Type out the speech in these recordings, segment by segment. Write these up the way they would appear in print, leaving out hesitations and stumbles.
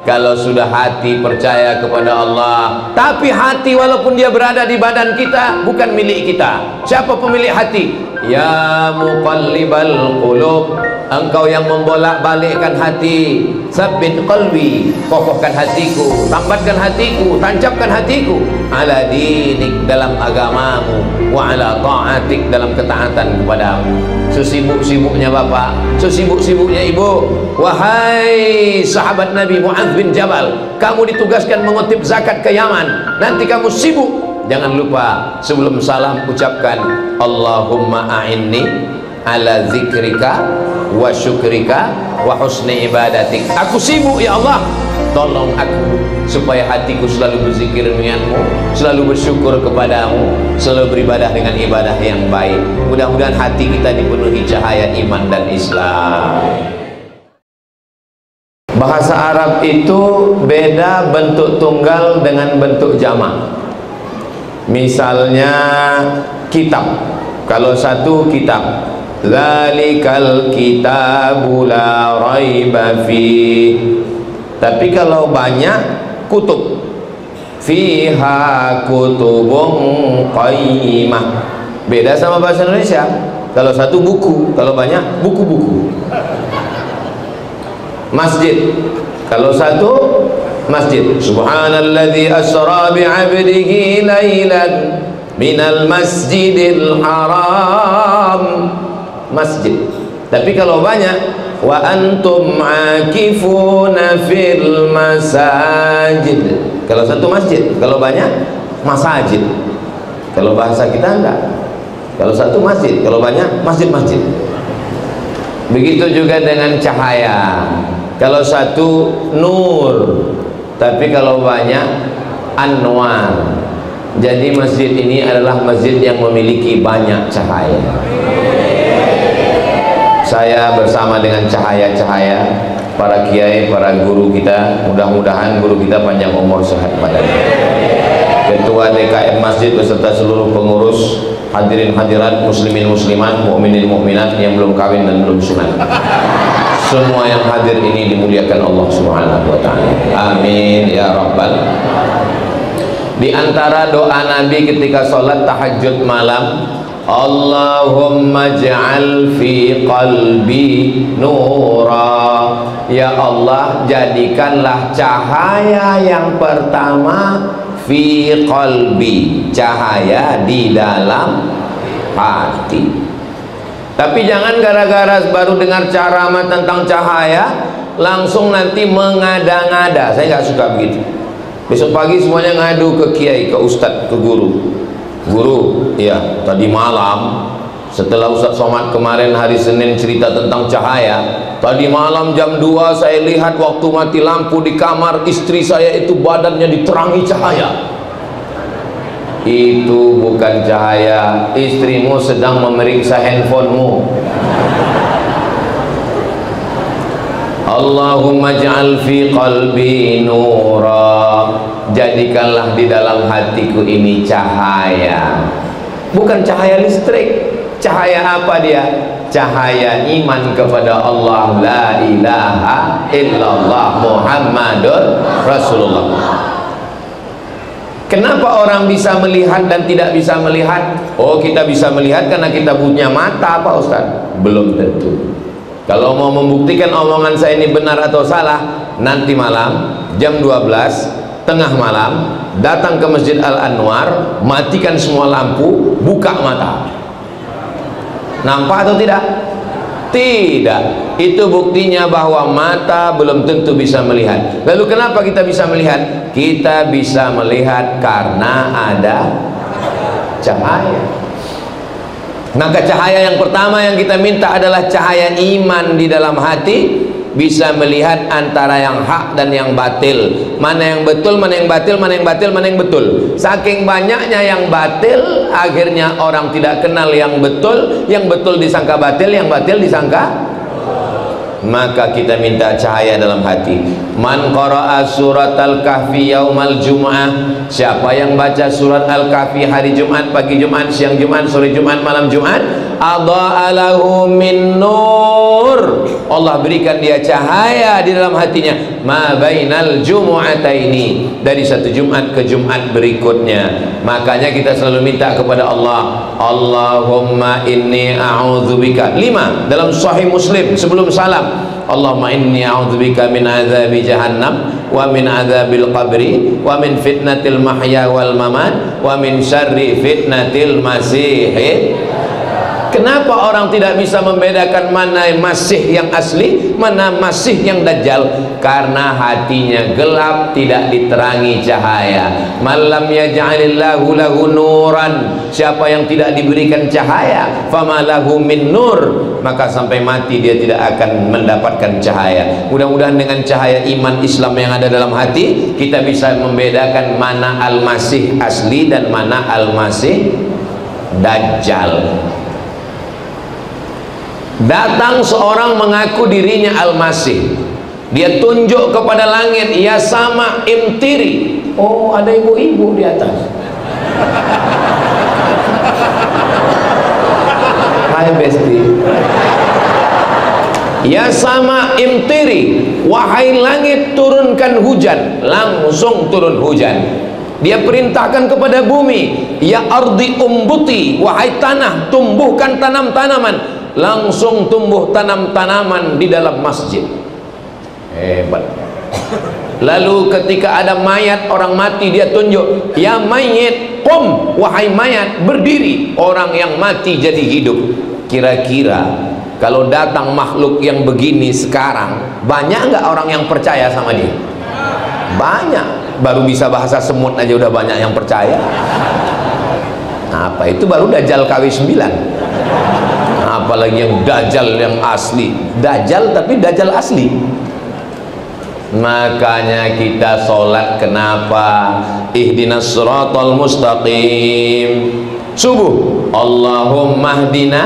Kalau sudah hati percaya kepada Allah, tapi hati walaupun dia berada di badan kita bukan milik kita. Siapa pemilik hati? Ya muqallibal qulub, engkau yang membolak-balikkan hati. Sabbit qalbi, kokohkan hatiku, tambatkan hatiku, tancapkan hatiku ala dinik, dalam agamamu, wa ala ta'atik, dalam ketaatan kepadamu. Sesibuk-sibuknya bapak, sesibuk-sibuknya ibu, wahai sahabat Nabi Mu'adz bin Jabal, kamu ditugaskan mengutip zakat ke Yaman, nanti kamu sibuk, jangan lupa sebelum salam ucapkan Allahumma a'inni ala zikrika wa syukrika wa husni ibadatik. Aku sibuk ya Allah, tolong aku supaya hatiku selalu berzikir denganmu, selalu bersyukur kepadamu, selalu beribadah dengan ibadah yang baik. Mudah-mudahan hati kita dipenuhi cahaya iman dan Islam. Bahasa Arab itu beda bentuk tunggal dengan bentuk jamak. Misalnya kitab, kalau satu kitab, Zalikal kitabu la raiba fi. Tapi kalau banyak, kutub, fiha kutubun qayyimah. Beda sama bahasa Indonesia. Kalau satu buku, kalau banyak buku-buku. Masjid, kalau satu masjid. Subhanalladzi asra bi'abdihi lailan minal masjidil haram. Masjid. Tapi kalau banyak, wa antum akifuna fil masajid. Kalau satu masjid, kalau banyak masajid. Kalau bahasa kita enggak. Kalau satu masjid, kalau banyak masjid-masjid. Begitu juga dengan cahaya. Kalau satu nur, tapi kalau banyak anwar. Jadi masjid ini adalah masjid yang memiliki banyak cahaya. Saya bersama dengan cahaya-cahaya para kiai, para guru kita, mudah-mudahan guru kita panjang umur, sehat badan. Ketua DKM Masjid beserta seluruh pengurus, hadirin hadirat, muslimin muslimat, mukminin mukminat yang belum kawin dan belum sunat. Semua yang hadir ini dimuliakan Allah Subhanahu wa taala. Amin ya rabbal. Di antara doa Nabi ketika sholat tahajud malam, Allahumma ja'al fi qalbi nura. Ya Allah, jadikanlah cahaya yang pertama fi qalbi, cahaya di dalam hati. Tapi jangan gara-gara baru dengar ceramah tentang cahaya langsung nanti mengada-ngada. Saya nggak suka begitu. Besok pagi semuanya ngadu ke kiai, ke ustadz, ke guru. Guru, ya tadi malam setelah Ustadz Somad kemarin hari Senin cerita tentang cahaya, tadi malam jam 2 saya lihat waktu mati lampu di kamar istri saya itu badannya diterangi cahaya. Itu bukan cahaya, istrimu sedang memeriksa handphonemu. Allahumma ja'al fi qalbi nura, jadikanlah di dalam hatiku ini cahaya. Bukan cahaya listrik. Cahaya apa dia? Cahaya iman kepada Allah, la ilaha illallah Muhammadur Rasulullah. Kenapa orang bisa melihat dan tidak bisa melihat? Oh, kita bisa melihat karena kita punya mata, Pak Ustaz? Belum tentu. Kalau mau membuktikan omongan saya ini benar atau salah, nanti malam jam 12 tengah malam datang ke Masjid Al-Anwar, matikan semua lampu, buka mata. Nampak atau tidak? Tidak. Itu buktinya bahwa mata belum tentu bisa melihat. Lalu kenapa kita bisa melihat? Kita bisa melihat karena ada cahaya. Maka cahaya yang pertama yang kita minta adalah cahaya iman di dalam hati, bisa melihat antara yang hak dan yang batil, mana yang betul, mana yang batil, mana yang batil, mana yang betul. Saking banyaknya yang batil, akhirnya orang tidak kenal yang betul disangka batil, yang batil disangka. Maka kita minta cahaya dalam hati. Man qara'a surat Al-Kahfi yaumal Jum'ah, siapa yang baca surat Al-Kahfi hari Jumat, pagi Jumat, siang Jumat, sore Jumat, malam Jumat, adha'a lahu min nur, Allah berikan dia cahaya di dalam hatinya, ma bainal jumu'ataini, dari satu Jumat ke Jumat berikutnya. Makanya kita selalu minta kepada Allah, Allahumma inni a'udzubika. 5 dalam Sahih Muslim sebelum salam, Allahumma inni a'udzubika min azabi jahannam wa min azabil qabri wa min fitnatil mahya wal mamat wa min syarri fitnatil masih. Kenapa orang tidak bisa membedakan mana masih yang asli, mana masih yang dajjal? Karena hatinya gelap, tidak diterangi cahaya. Malam yaj'alillahu lahu nuran, siapa yang tidak diberikan cahaya, famalahu min nur, maka sampai mati dia tidak akan mendapatkan cahaya. Mudah-mudahan dengan cahaya iman Islam yang ada dalam hati, kita bisa membedakan mana al-masih asli dan mana al-masih dajjal. Datang seorang mengaku dirinya Al-Masih, dia tunjuk kepada langit, ya sama imtiri. Oh, ada ibu-ibu di atas. Hai besti. Ya sama imtiri, wahai langit turunkan hujan. Langsung turun hujan. Dia perintahkan kepada bumi, ya ardi umbuti, wahai tanah tumbuhkan tanam-tanaman. Langsung tumbuh tanam-tanaman di dalam masjid. Hebat. Lalu ketika ada mayat orang mati, dia tunjuk, ya mayit qum, wahai mayat berdiri. Orang yang mati jadi hidup. Kira-kira kalau datang makhluk yang begini sekarang, banyak nggak orang yang percaya sama dia? Banyak. Baru bisa bahasa semut aja udah banyak yang percaya. Apa itu baru Dajjal KW9, apalagi yang Dajjal yang asli. Dajjal tapi Dajjal asli. Makanya kita sholat kenapa? Ihdinas siratal mustaqim. Subuh, Allahumma hdina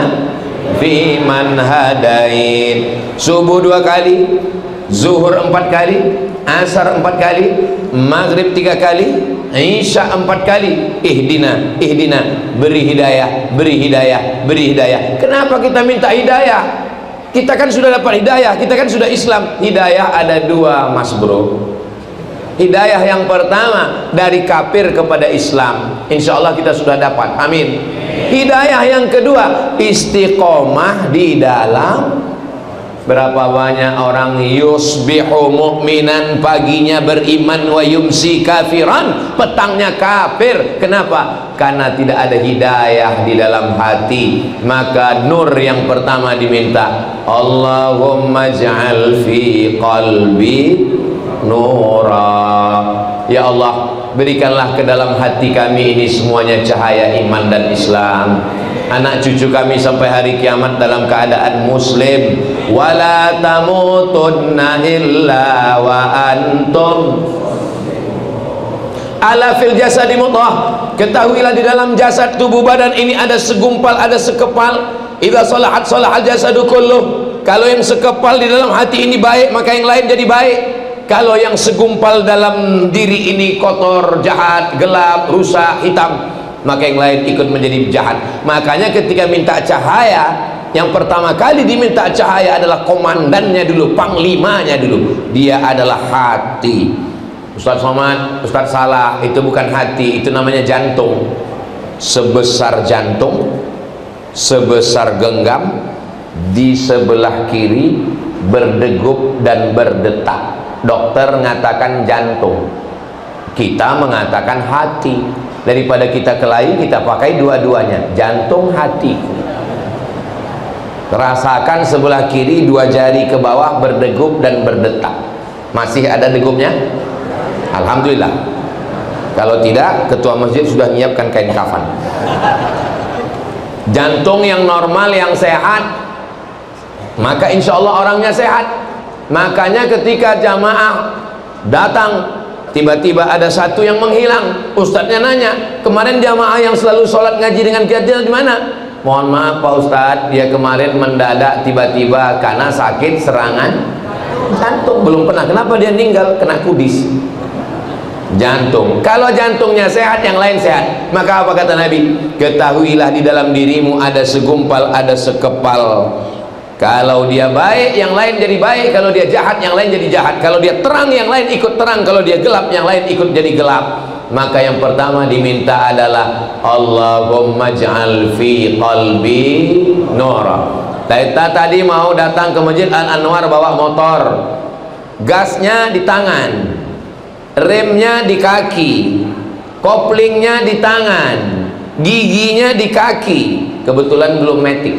fi man hadait. Subuh 2 kali, zuhur 4 kali, asar 4 kali, maghrib 3 kali, isya 4 kali. Ihdina, ihdina, beri hidayah, beri hidayah, beri hidayah. Kenapa kita minta hidayah? Kita kan sudah dapat hidayah, kita kan sudah Islam. Hidayah ada 2 mas bro. Hidayah yang pertama dari kafir kepada Islam, insya Allah kita sudah dapat, amin. Hidayah yang kedua istiqomah di dalam. Berapa banyak orang yusbihu mu'minan, paginya beriman, wa yumsi kafiran, petangnya kafir. Kenapa? Karena tidak ada hidayah di dalam hati. Maka nur yang pertama diminta, Allahumma ja'al fi qalbi nura. Ya Allah, berikanlah ke dalam hati kami ini semuanya cahaya iman dan Islam. Anak cucu kami sampai hari kiamat dalam keadaan muslim. Wala tamutunna illa wa antum ala fil jasadi mudghah. Ketahuilah di dalam jasad tubuh badan ini ada segumpal, ada sekepal. Idza salahat salahal jasadu kulluh. Kalau yang sekepal di dalam hati ini baik, maka yang lain jadi baik. Kalau yang segumpal dalam diri ini kotor, jahat, gelap, rusak, hitam, maka yang lain ikut menjadi jahat. Makanya ketika minta cahaya, yang pertama kali diminta cahaya adalah komandannya dulu, panglimanya dulu. Dia adalah hati. Ustaz Somad, Ustaz salah, itu bukan hati, itu namanya jantung. Sebesar jantung, sebesar genggam, di sebelah kiri berdegup dan berdetak. Dokter mengatakan jantung, kita mengatakan hati. Daripada kita kelahi, kita pakai dua-duanya, jantung, hati. Rasakan sebelah kiri 2 jari ke bawah berdegup dan berdetak. Masih ada degupnya? Alhamdulillah. Kalau tidak, ketua masjid sudah menyiapkan kain kafan. Jantung yang normal, yang sehat, maka insya Allah orangnya sehat. Makanya ketika jamaah datang, tiba-tiba ada satu yang menghilang. Ustadznya nanya, kemarin jamaah yang selalu sholat ngaji dengan kita di mana? Mohon maaf Pak Ustadz, dia kemarin mendadak tiba-tiba karena sakit serangan jantung. Belum pernah. Kenapa dia meninggal? Kena kudis jantung. Kalau jantungnya sehat, yang lain sehat. Maka apa kata Nabi? Ketahuilah di dalam dirimu ada segumpal, ada sekepal Kalau dia baik, yang lain jadi baik. Kalau dia jahat, yang lain jadi jahat. Kalau dia terang, yang lain ikut terang. Kalau dia gelap, yang lain ikut jadi gelap. Maka yang pertama diminta adalah Allahumma ja'al fi qalbi nura. Kita tadi mau datang ke Masjid Al-Anwar bawa motor, gasnya di tangan, remnya di kaki, koplingnya di tangan, giginya di kaki. Kebetulan belum matic.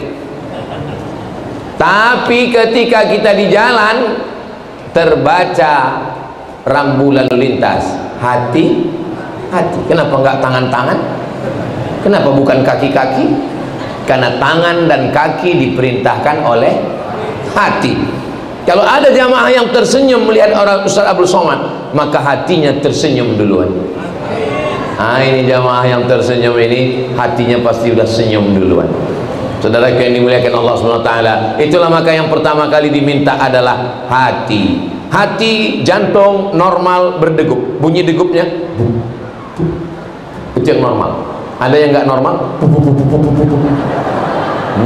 Tapi ketika kita di jalan, terbaca rambu lalu lintas, hati. Kenapa enggak tangan-tangan? Kenapa bukan kaki-kaki? Karena tangan dan kaki diperintahkan oleh hati. Kalau ada jamaah yang tersenyum melihat orang Ustaz Abdul Somad, maka hatinya tersenyum duluan. Ini jamaah yang tersenyum ini, hatinya pasti sudah senyum duluan. Saudara yang dimuliakan Allah SWT, itulah maka yang pertama kali diminta adalah hati. Hati, jantung normal berdegup, bunyi degupnya itu yang normal. Ada yang nggak normal?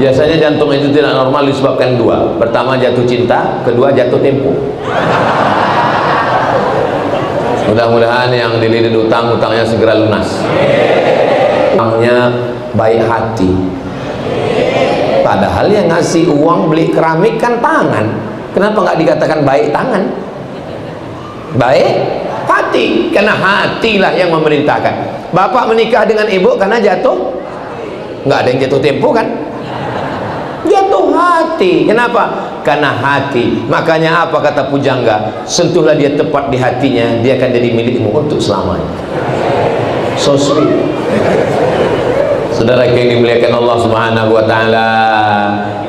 Biasanya jantung itu tidak normal disebabkan dua. Pertama jatuh cinta, kedua jatuh tempo. Mudah-mudahan yang dililit utang, utangnya segera lunas. Utangnya baik hati. Padahal yang ngasih uang beli keramik kan tangan. Kenapa nggak dikatakan baik tangan? Baik hati, karena hatilah yang memerintahkan. Bapak menikah dengan ibu karena jatuh, nggak ada yang jatuh tempo kan? Jatuh hati. Kenapa? Karena hati. Makanya apa kata pujangga? Sentuhlah dia tepat di hatinya, dia akan jadi milikmu untuk selamanya. So sweet. Saudara yang dimuliakan Allah Subhanahu wa taala,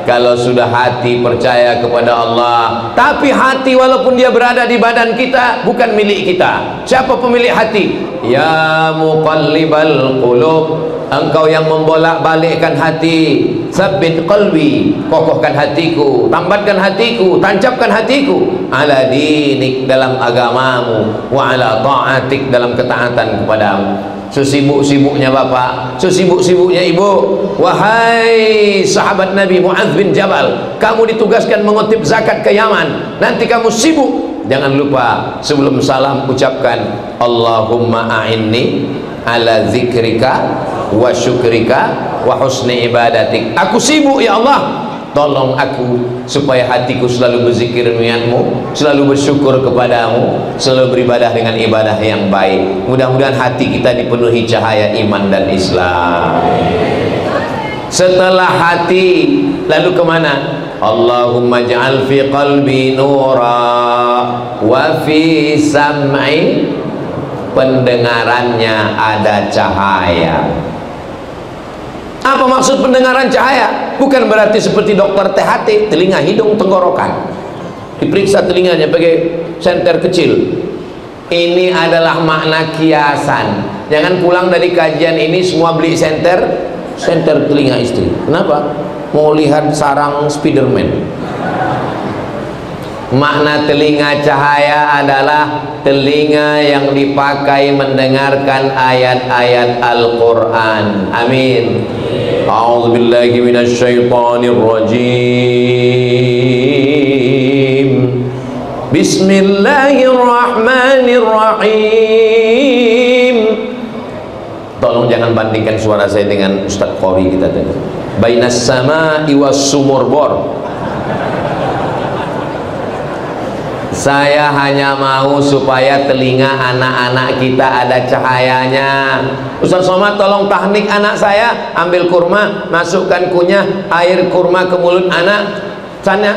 kalau sudah hati percaya kepada Allah, tapi hati walaupun dia berada di badan kita bukan milik kita. Siapa pemilik hati? Ya muqallibal qulub, engkau yang membolak-balikkan hati. Sabbit qalbi, kokohkan hatiku, tambatkan hatiku, tancapkan hatiku ala dinik, dalam agamamu, wa ala ta'atik, dalam ketaatan kepadamu. Sesibuk-sibuknya bapak, sesibuk-sibuknya ibu, wahai sahabat Nabi Mu'adz bin Jabal, kamu ditugaskan mengutip zakat ke Yaman. Nanti kamu sibuk, jangan lupa sebelum salam ucapkan Allahumma a'inni ala zikrika wa syukrika wa husni ibadatik. Aku sibuk ya Allah, tolong aku supaya hatiku selalu berzikir niatmu, selalu bersyukur kepadamu, selalu beribadah dengan ibadah yang baik. Mudah-mudahan hati kita dipenuhi cahaya iman dan Islam. Setelah hati, lalu kemana? Allahumma ja'al fi qalbi nura wa fi sam'i, pendengarannya ada cahaya. Apa maksud pendengaran cahaya? Bukan berarti seperti dokter THT, telinga, hidung, tenggorokan, diperiksa telinganya pakai senter kecil. Ini adalah makna kiasan. Jangan pulang dari kajian ini semua beli senter telinga istri. Kenapa? Mau lihat sarang Spiderman. Makna telinga cahaya adalah telinga yang dipakai mendengarkan ayat-ayat Al-Quran. Amin. A'udzubillahi minasyaitonir rajim. Bismillahirrahmanirrahim. Tolong jangan bandingkan suara saya dengan Ustaz Qori kita tadi. Bainas sama'i was sumurbor. Saya hanya mau supaya telinga anak-anak kita ada cahayanya. Ustaz Somad tolong tahnik anak saya, ambil kurma, masukkan kunyah air kurma ke mulut anak.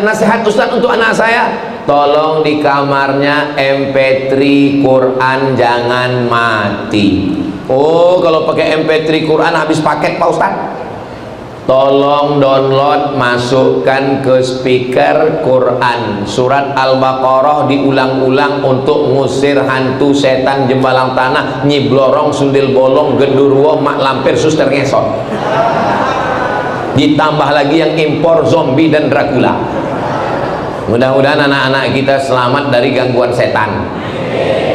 Nasihat Ustaz untuk anak saya, tolong di kamarnya MP3 Quran jangan mati. Oh, kalau pakai MP3 Quran habis paket Pak Ustaz. Tolong download, masukkan ke speaker Quran surat Al-Baqarah diulang-ulang untuk ngusir hantu, setan, jembalang tanah, nyi blorong, sundil bolong, gendurwo, mak lampir, suster ngesot. Ditambah lagi yang impor zombie dan Dracula. Mudah-mudahan anak-anak kita selamat dari gangguan setan.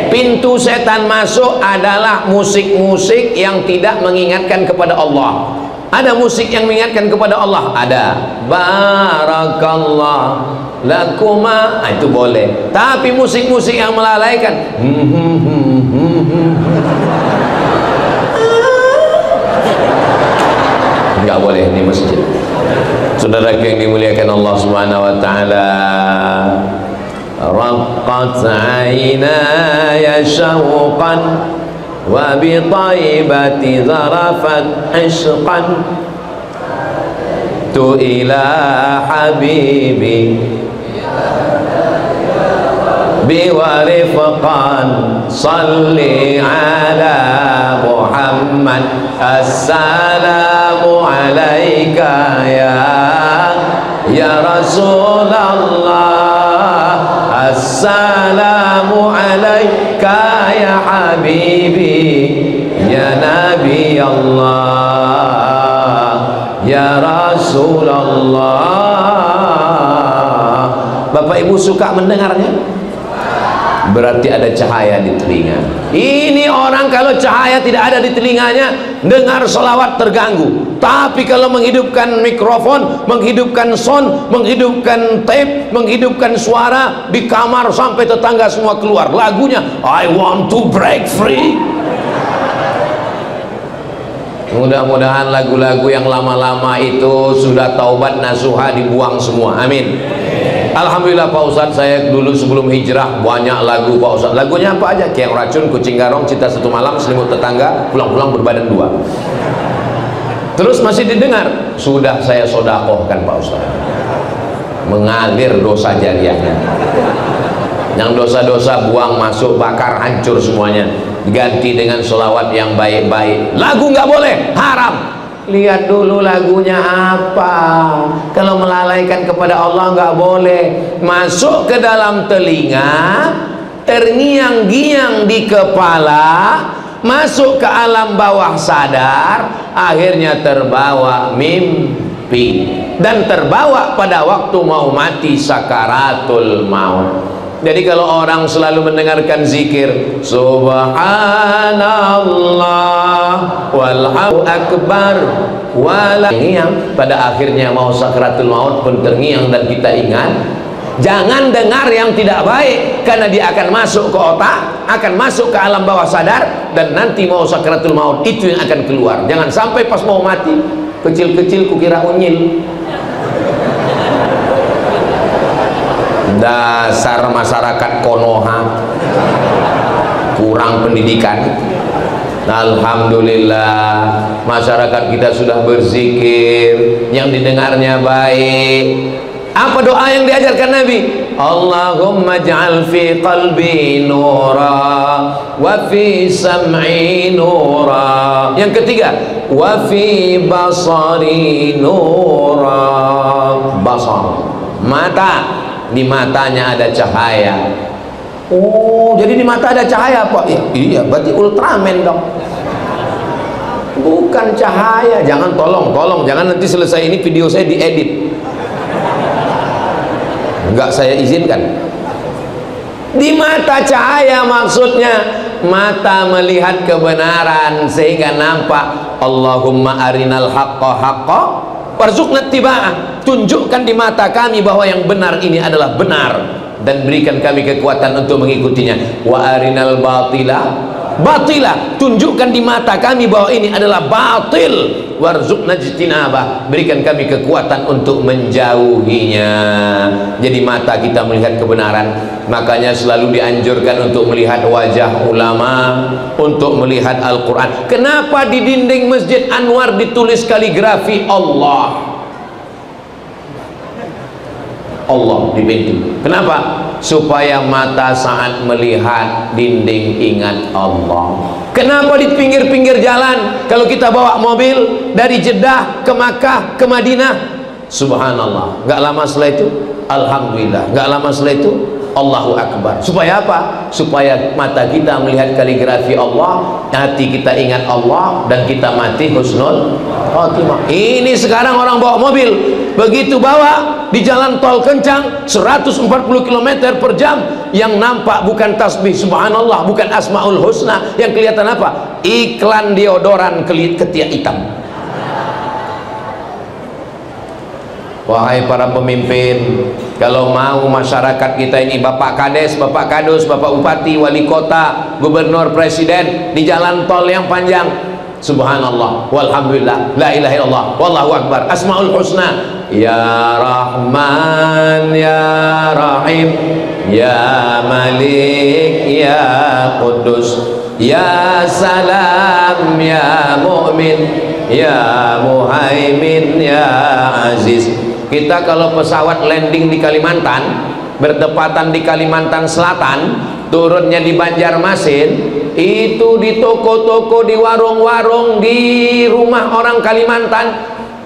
Pintu setan masuk adalah musik-musik yang tidak mengingatkan kepada Allah. Ada musik yang mengingatkan kepada Allah, ada. Barakallah lakuma, itu boleh. Tapi musik-musik yang melalaikan, nggak boleh di masjid. Saudara yang dimuliakan Allah Subhanahu wa taala, raqqat 'ainaya syauqan wa bi taibati zarafat ishqan tu ila habibi biwarifqan salli ala Muhammad. Assalamu alaika ya Rasulullah, assalamu alaika ya habibi ya Nabi Allah ya Rasulullah. Bapak Ibu suka mendengarnya? Berarti ada cahaya di telinga. Ini orang kalau cahaya tidak ada di telinganya, dengar selawat terganggu. Tapi kalau menghidupkan mikrofon, menghidupkan sound, menghidupkan tape, menghidupkan suara di kamar sampai tetangga semua keluar lagunya, I want to break free. Mudah-mudahan lagu-lagu yang lama-lama itu sudah taubat nasuha dibuang semua. Amin. Alhamdulillah Pak Ustadz, saya dulu sebelum hijrah banyak lagu Pak Ustadz. Lagunya apa aja? Kiang Racun, Kucing Garong, Cinta Satu Malam, Selimut Tetangga, Pulang-pulang Berbadan Dua. Terus masih didengar. Sudah saya sodakohkan Pak Ustadz. Mengalir dosa jariahnya. Yang dosa-dosa buang, masuk, bakar, hancur semuanya. Ganti dengan sholawat yang baik-baik. Lagu nggak boleh, haram. Lihat dulu lagunya apa. Kalau melalaikan kepada Allah nggak boleh. Masuk ke dalam telinga, terngiang-giang di kepala, masuk ke alam bawah sadar, akhirnya terbawa mimpi dan terbawa pada waktu mau mati, sakaratul maut. Jadi kalau orang selalu mendengarkan zikir subhanallah wallahu akbar terngiang, pada akhirnya mau sakaratul maut pun terngiang dan kita ingat. Jangan dengar yang tidak baik, karena dia akan masuk ke otak, akan masuk ke alam bawah sadar, dan nanti mau sakaratul maut itu yang akan keluar. Jangan sampai pas mau mati, kecil-kecil kukira unyil. Dasar masyarakat Konoha, kurang pendidikan. Alhamdulillah masyarakat kita sudah berzikir, yang didengarnya baik. Apa doa yang diajarkan Nabi? Allahumma ja'al fi qalbi nura wa fi sam'i nura. Yang ketiga, wa fi basari nura. Basar, mata. Di matanya ada cahaya. Oh, jadi di mata ada cahaya Pak? Ya, iya, berarti Ultraman dong. Bukan cahaya. Jangan, tolong jangan nanti selesai ini video saya diedit. Enggak saya izinkan. Di mata cahaya maksudnya mata melihat kebenaran sehingga nampak. Allahumma arinal haqqa haqqa warzuqna ittiba'ah. Tunjukkan di mata kami bahwa yang benar ini adalah benar, dan berikan kami kekuatan untuk mengikutinya. Wa arinal batila batila. Tunjukkan di mata kami bahwa ini adalah batil. Warzuqna ijtinabah. Berikan kami kekuatan untuk menjauhinya. Jadi mata kita melihat kebenaran. Makanya selalu dianjurkan untuk melihat wajah ulama, untuk melihat Al-Quran. Kenapa di dinding Masjid Anwar ditulis kaligrafi Allah? Allah di pintu. Kenapa? Supaya mata saat melihat dinding ingat Allah. Kenapa di pinggir-pinggir jalan kalau kita bawa mobil dari Jeddah ke Makkah ke Madinah, subhanallah, nggak lama setelah itu alhamdulillah, nggak lama setelah itu Allahu Akbar. Supaya apa? Supaya mata kita melihat kaligrafi Allah, hati kita ingat Allah, dan kita mati husnul khotimah. Ini sekarang orang bawa mobil, begitu bawa di jalan tol kencang 140 km per jam, yang nampak bukan tasbih subhanallah, bukan asmaul husna, yang kelihatan apa? Iklan deodoran ketiak hitam. Wahai para pemimpin, kalau mau masyarakat kita ini, Bapak Kades, Bapak Kadus, Bapak Bupati, Wali Kota, Gubernur, Presiden, di jalan tol yang panjang, subhanallah, walhamdulillah, la ilaha illallah, wallahu akbar, asmaul husna, ya Rahman, ya Rahim, ya Malik, ya Qudus, ya Salam, ya Mu'min, ya Muhaimin, ya Aziz. Kita kalau pesawat landing di Kalimantan, bertepatan di Kalimantan Selatan, turunnya di Banjarmasin, itu di toko-toko, di warung-warung, di rumah orang Kalimantan,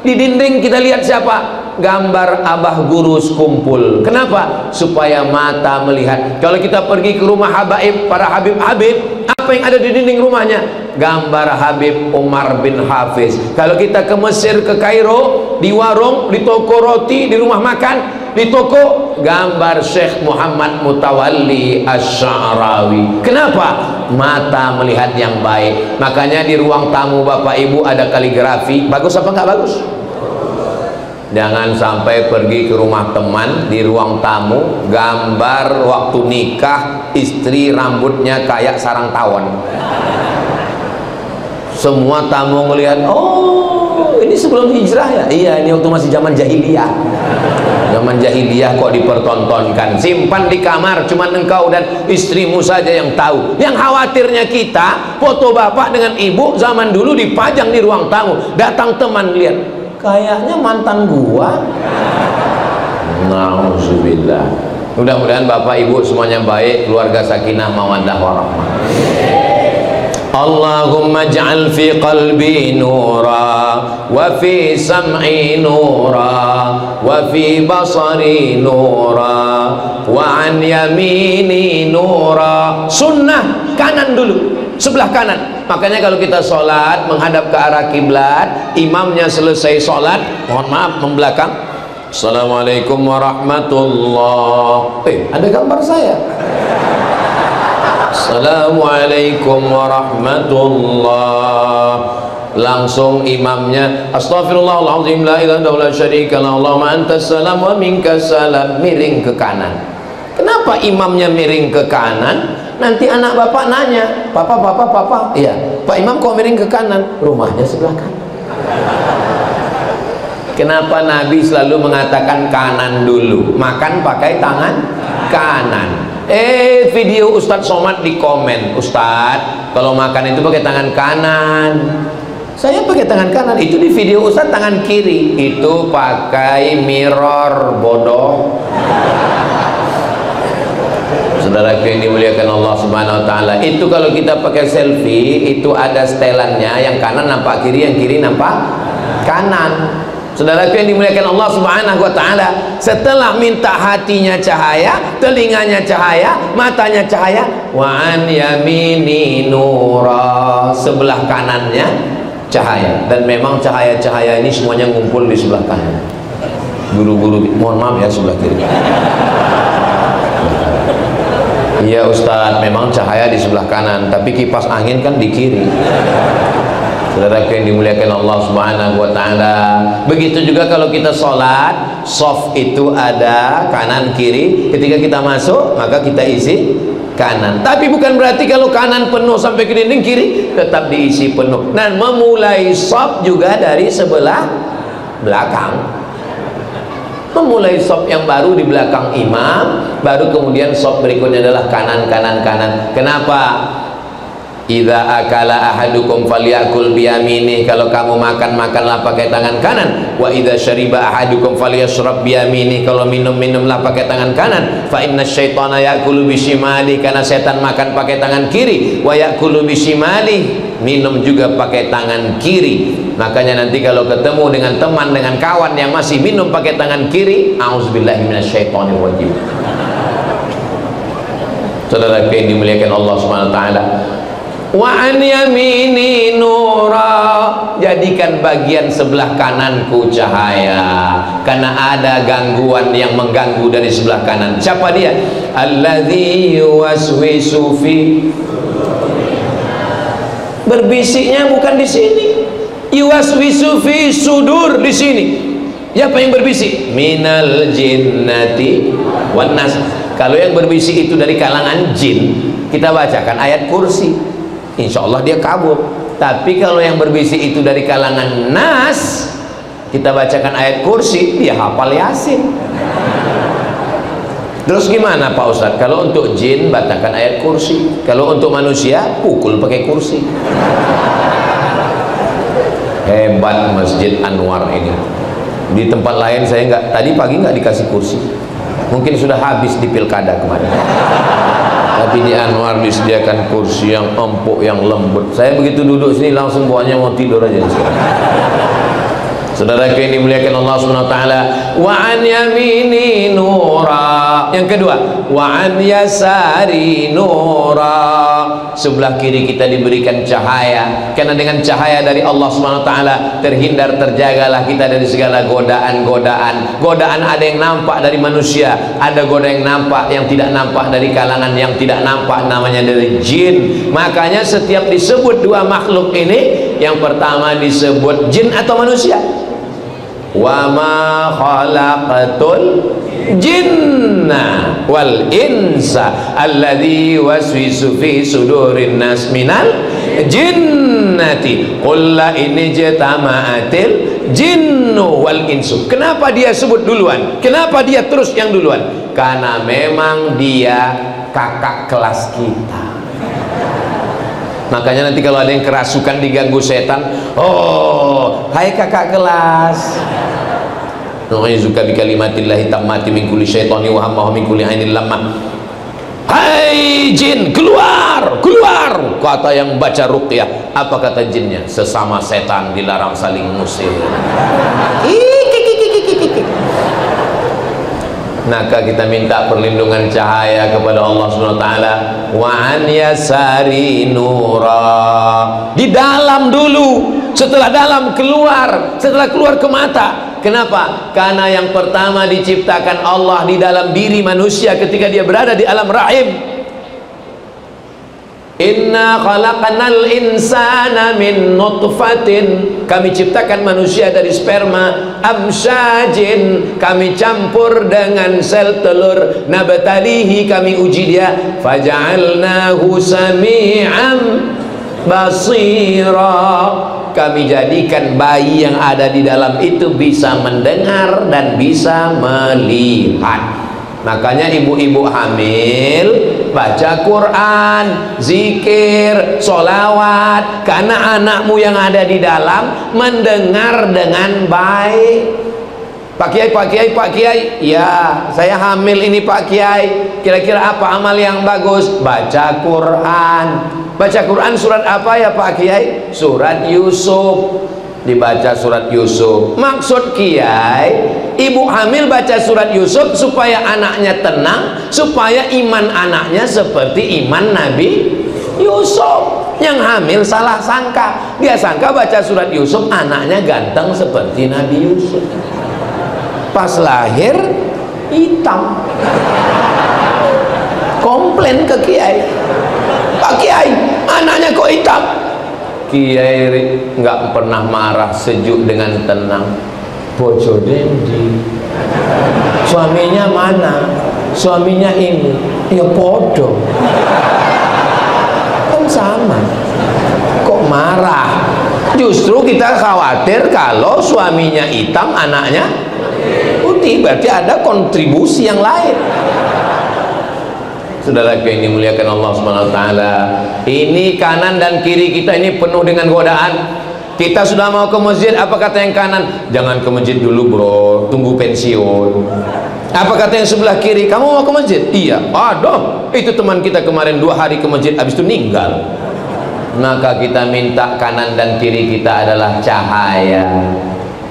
di dinding kita lihat siapa? Gambar Abah Gurus kumpul. Kenapa? Supaya mata melihat. Kalau kita pergi ke rumah habaib, para Habib-Habib, apa yang ada di dinding rumahnya? Gambar Habib Umar bin Hafiz. Kalau kita ke Mesir, ke Kairo, di warung, di toko roti, di rumah makan, di toko, gambar Syekh Muhammad Mutawalli Asy-Sya'rawi. Kenapa? Mata melihat yang baik. Makanya di ruang tamu Bapak Ibu ada kaligrafi. Bagus apa enggak bagus? Jangan sampai pergi ke rumah teman, di ruang tamu gambar waktu nikah istri rambutnya kayak sarang tawon. Semua tamu melihat, oh ini sebelum hijrah ya? Iya, ini waktu masih zaman jahiliyah. Zaman jahiliyah kok dipertontonkan. Simpan di kamar, cuma engkau dan istrimu saja yang tahu. Yang khawatirnya kita, foto bapak dengan ibu zaman dulu dipajang di ruang tamu. Datang teman lihat, kayaknya mantan gua. Nauzubillah. Mudah-mudahan bapak ibu semuanya baik, keluarga sakinah mawaddah warahmah. Allahumma ja'al fi qalbi nura wa fi sam'i nura wa fi basari nura wa an yamini nura. Sunnah kanan dulu, sebelah kanan. Makanya kalau kita sholat menghadap ke arah kiblat, imamnya selesai sholat, mohon maaf membelakang, assalamualaikum warahmatullahi. Ada gambar saya. Assalamualaikum warahmatullahi. Langsung imamnya astaghfirullahaladzim la ilaha illallah syarika la Allahumma antas salam wa minkas salam. Miring ke kanan. Kenapa imamnya miring ke kanan? Nanti anak bapak nanya, papa, iya, Pak Imam kok miring ke kanan? Rumahnya sebelah kanan. Kenapa Nabi selalu mengatakan kanan dulu? Makan pakai tangan kanan. Video Ustadz Somad di komen, Ustadz kalau makan itu pakai tangan kanan. Saya pakai tangan kanan. Itu di video Ustadz tangan kiri. Itu pakai mirror, bodoh. Saudara yang dimuliakan Allah Subhanahu wa taala, itu kalau kita pakai selfie itu ada setelannya, yang kanan nampak kiri, yang kiri nampak kanan. Saudara yang dimuliakan Allah Subhanahu wa taala, setelah minta hatinya cahaya, telinganya cahaya, matanya cahaya, wa an yamini nura, sebelah kanannya cahaya. Dan memang cahaya-cahaya ini semuanya ngumpul di sebelah kanan. Guru-guru mohon maaf ya, sebelah kiri. Iya Ustadz, memang cahaya di sebelah kanan, tapi kipas angin kan di kiri. Saudara yang dimuliakan Allah Subhanahu wa taala, begitu juga kalau kita sholat, soft itu ada kanan kiri. Ketika kita masuk, maka kita isi kanan. Tapi bukan berarti kalau kanan penuh sampai ke dinding, kiri tetap diisi penuh. Dan memulai soft juga dari sebelah belakang. Memulai sop yang baru di belakang imam, baru kemudian sop berikutnya adalah kanan. Kenapa? Idza akala ahadukum falyakul biyaminih. Kalau kamu makanlah pakai tangan kanan. Wa idza syariba ahadukum falyashrab biyaminih. Kalau minumlah pakai tangan kanan. Fa inna syaitana yakulu bisimali, karena setan makan pakai tangan kiri. Wa yakulu bisimali, minum juga pakai tangan kiri. Makanya nanti kalau ketemu dengan teman, dengan kawan yang masih minum pakai tangan kiri, auzubillahi minasyaitonirrajim. Saudara yang dimuliakan Allah Subhanahu wa taala, wa an yamini nura, jadikan bagian sebelah kananku cahaya, karena ada gangguan yang mengganggu dari sebelah kanan. Siapa dia? Alladzi yuwaswisu fi, berbisiknya bukan di sini, yuwaswisu fi sudur di sini. Siapa yang berbisik? Minal jinnati wan nas. Kalau yang berbisik itu dari kalangan jin, kita bacakan ayat kursi, insya Allah dia kabur. Tapi kalau yang berbisik itu dari kalangan nas, kita bacakan ayat kursi, dia hafal Yasin. Terus gimana Pak Ustadz? Kalau untuk jin bacakan ayat kursi, kalau untuk manusia pukul pakai kursi. Hebat Masjid Anwar ini. Di tempat lain saya nggak, tadi pagi nggak dikasih kursi, mungkin sudah habis di pilkada kemarin. Tapi di Anwar disediakan kursi yang empuk, yang lembut. Saya begitu duduk sini langsung bawahnya mau tidur aja. Saudara yang dimuliakan Allah Subhanahu wa taala, wa an yamini nura. Yang kedua, wa an yasari nura. Sebelah kiri kita diberikan cahaya, karena dengan cahaya dari Allah Subhanahu wa taala terhindar, terjagalah kita dari segala godaan-godaan. Godaan ada yang nampak dari manusia, ada godaan yang nampak, yang tidak nampak dari kalangan yang tidak nampak, namanya dari jin. Makanya setiap disebut dua makhluk ini, yang pertama disebut jin atau manusia. Wa ma khalaqatul jinna wal insa alladzi waswisu fi sudurin nas minal jinnati qul la in jatama'atil jinnu wal insu. Kenapa dia sebut duluan? Kenapa dia terus yang duluan? Karena memang dia kakak kelas kita. Makanya nanti kalau ada yang kerasukan, diganggu setan, oh, hai kakak kelas, nu'izuka bi kalimatillahi tammati min kulli syaitani wa hamma min kulli ainin lamma. Hai jin, keluar, keluar. Kata yang baca ruqyah, apa kata jinnya? Sesama setan dilarang saling ngusir. Maka kita minta perlindungan cahaya kepada Allah Subhanahu wa taala. Wa an yasari nura. Di dalam dulu, setelah dalam keluar, setelah keluar ke mata. Kenapa? Karena yang pertama diciptakan Allah di dalam diri manusia ketika dia berada di alam rahim. Inna khalaqanal insana min nutfatin. Kami ciptakan manusia dari sperma amsyajin, kami campur dengan sel telur, nabtalihi, kami uji dia, faja'alnahu sami'an basira, kami jadikan bayi yang ada di dalam itu bisa mendengar dan bisa melihat. Makanya ibu-ibu hamil baca Quran, zikir, solawat, karena anakmu yang ada di dalam mendengar dengan baik. Pak Kiai, Pak Kiai, Pak Kiai, ya saya hamil ini Pak Kiai, kira-kira apa amal yang bagus? Baca Quran. Baca Quran surat apa ya Pak Kiai? Surat Yusuf. Dibaca surat Yusuf. Maksud Kiai, ibu hamil baca surat Yusuf supaya anaknya tenang, supaya iman anaknya seperti iman Nabi Yusuf. Yang hamil salah sangka, dia sangka baca surat Yusuf anaknya ganteng seperti Nabi Yusuf. Pas lahir hitam. Komplain ke Kiai, Pak Kiai, anaknya kok hitam? Kiai nggak pernah marah, sejuk dengan tenang. Bojo dendi, suaminya mana? Suaminya ini, ya podo, kan sama. Kok marah? Justru kita khawatir kalau suaminya hitam, anaknya putih, berarti ada kontribusi yang lain. Saudara yang dimuliakan Allah Subhanahu wa taala, ini kanan dan kiri kita ini penuh dengan godaan. Kita sudah mau ke masjid, apa kata yang kanan? Jangan ke masjid dulu bro, tunggu pensiun. Apa kata yang sebelah kiri? Kamu mau ke masjid? Iya. Aduh, itu teman kita kemarin 2 hari ke masjid, habis itu meninggal. Maka kita minta kanan dan kiri kita adalah cahaya.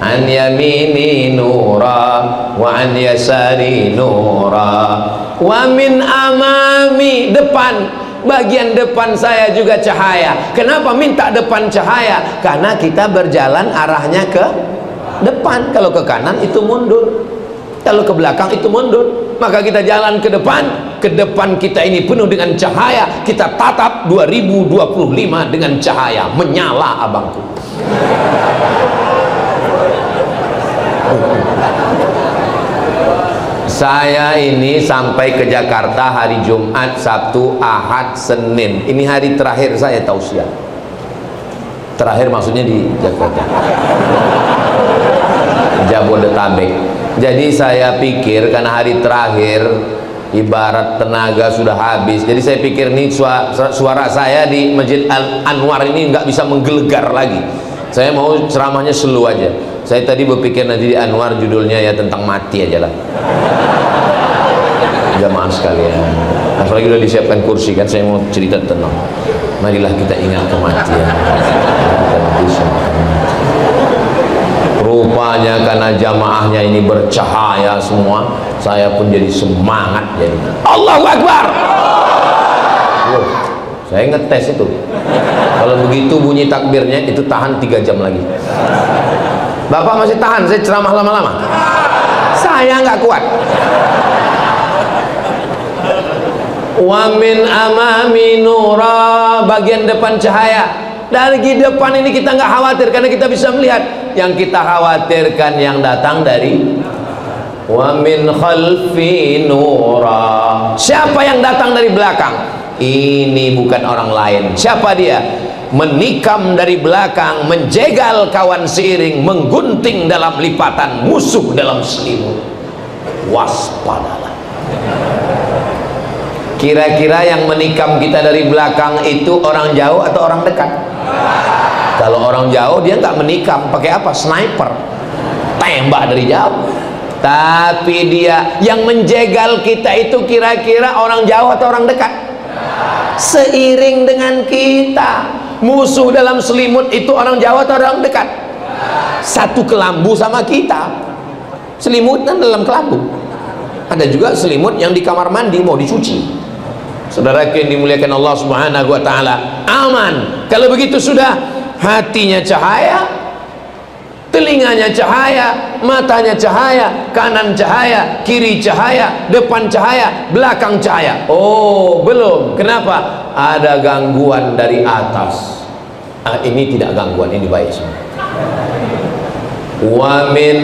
An yamini nura wa an yasari nura wa min amami, depan, bagian depan saya juga cahaya. Kenapa minta depan cahaya? Karena kita berjalan arahnya ke depan. Kalau ke kanan itu mundur, kalau ke belakang itu mundur. Maka kita jalan ke depan. Ke depan kita ini penuh dengan cahaya. Kita tatap 2025 dengan cahaya menyala abangku. Saya ini sampai ke Jakarta hari Jumat, Sabtu, Ahad, Senin. Ini hari terakhir saya tausiah. Terakhir maksudnya di Jakarta, Jabodetabek. Jadi saya pikir karena hari terakhir ibarat tenaga sudah habis, jadi saya pikir nih suara saya di Masjid Anwar ini nggak bisa menggelegar lagi. Saya mau ceramahnya slow aja. Saya tadi berpikir nanti di Anwar judulnya ya tentang mati aja lah. Jamaah sekalian, apalagi udah disiapkan kursi kan, saya mau cerita tenang. Marilah kita ingat kematian. Rupanya karena jamaahnya ini bercahaya semua, saya pun jadi semangat jadi. Allahu Akbar. Saya ngetes itu. Kalau begitu bunyi takbirnya itu tahan 3 jam lagi. Bapak masih tahan saya ceramah lama-lama? Saya nggak kuat. Wa min amami nura, bagian depan cahaya. Dari depan ini kita nggak khawatir karena kita bisa melihat. Yang kita khawatirkan yang datang dari wa min khalfi nura. Siapa yang datang dari belakang? Ini bukan orang lain. Siapa dia? Menikam dari belakang, menjegal kawan seiring, menggunting dalam lipatan, musuh dalam selimut. Waspadalah. Kira-kira yang menikam kita dari belakang itu orang jauh atau orang dekat? Kalau orang jauh dia nggak menikam, pakai apa? Sniper, tembak dari jauh. Tapi dia yang menjegal kita itu kira-kira orang jauh atau orang dekat? Seiring dengan kita. Musuh dalam selimut itu orang jauh atau orang dekat? Satu kelambu sama kita. Selimut kan dalam kelambu. Ada juga selimut yang di kamar mandi mau dicuci. Saudara yang dimuliakan Allah Subhanahu wa taala, aman. Kalau begitu sudah, hatinya cahaya, telinganya cahaya, matanya cahaya, kanan cahaya, kiri cahaya, depan cahaya, belakang cahaya. Oh, belum. Kenapa? Ada gangguan dari atas. Ini tidak gangguan, ini baik semua. Wa min